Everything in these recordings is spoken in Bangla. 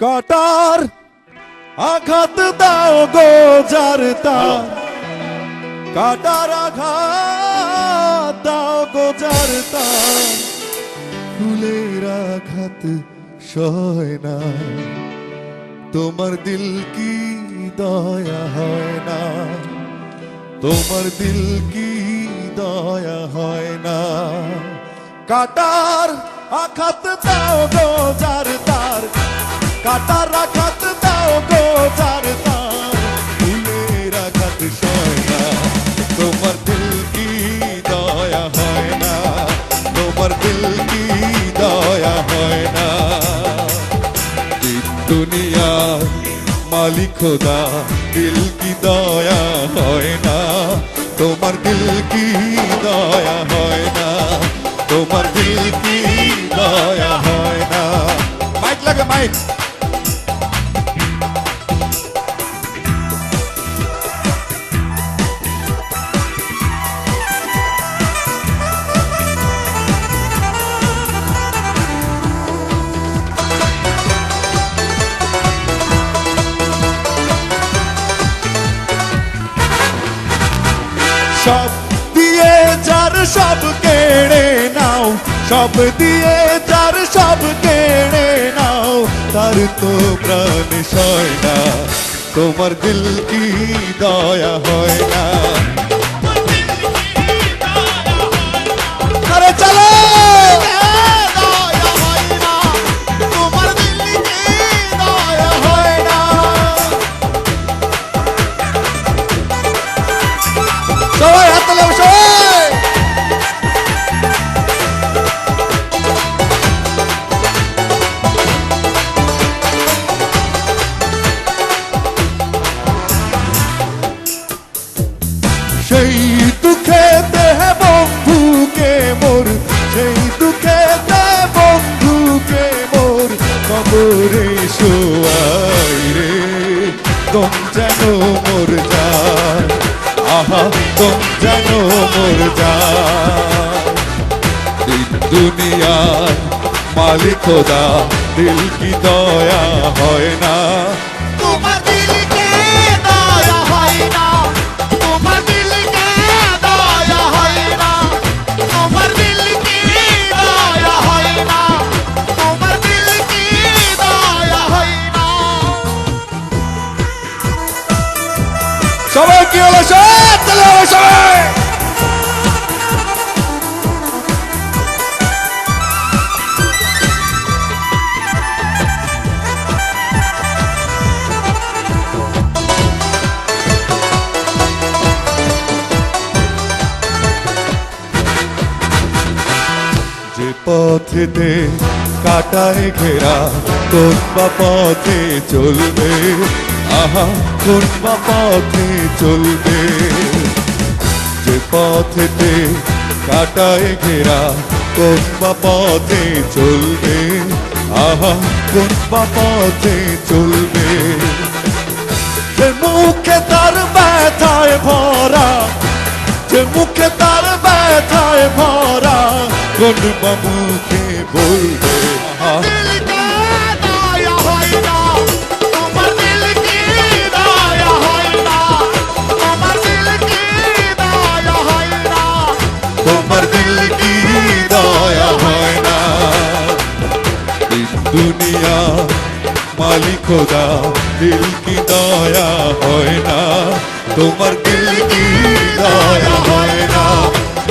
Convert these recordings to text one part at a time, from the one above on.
কাটার আঘাত দাও গো যার তার, কাটার আঘাত দাও গো যার তার, ফুলের আঘাত সয় না, তোমার দিল কি দয়া হয় না, তোমার দিল কি দয়া হয় না। কাটার আঘাত দাও গো যার তার, কাটার আঘাত দাও গো যার তার, ফুলের আঘাত সয় না, তোমার দিল কি দয়া হয় না, তোমার দিল কি দয়া হয় না। দুনিয়ার মালিক খোদা, দিল কি দয়া হয় না, তোমার দিল কি দয়া হয় না, তোমার দিল কি দয়া হয় না। মাইক লাগে মাইক। সব দিয়ে যার সব কেড়ে নাও, সব দিয়ে যার সব কেড়ে নাও, তার তো প্রাণ সয় না, তোমার দিল কি দয়া হয় না। আরে চলো সবাই হাত তালে সবাই। সেই দুঃখে দেহ বন্ধুকে মোর, সেই দুঃখে দেহ বন্ধুকে মোর, কবরে শোয়াই রে, তোম যেন মোর যায়, আহা তোম যেন মোর যায়। দুনিয়ার মালিক খোদা, দিল কি দয়া হয় না, তোমার দিল কে দয়া হয় না, তোমার দিল কে দয়া হয় না, তোমার দিল কি দয়া হয় না, তোমার দিল কি দয়া হয় না। সবাই কি হলো সব চলে হবে সবাই। যে পথেতে কাটায় ঘেরা, কোন বা পথে চলবে, আহা কোন বা পথে চলবে। যে পথেতে কাটায় ঘেরা, কোন বা পথে চলবে, আহা কোন বা পথে চলবে। যে মুখে তার ব্যথায় ভরা, যে মুখে তার ব্যথায় ভরা, কোন বা মুখে বলবে, আহা দিল কে দয়া হয় না, তোমার দিল কি দয়া হয় না, তোমার দিল কি দয়া হয় না, তোমার দিল কি দয়া হয় না। দুনিয়া মালিক খোদা, দিল কি দয়া হয় না, তোমার দিল কি দয়া হয় না,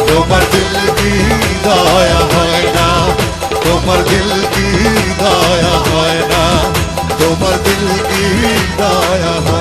তোমার দিল কি দয়া হয় না, তোমার দিল কি দয়া হয় না, তোমার দিল কি দয়া হয়।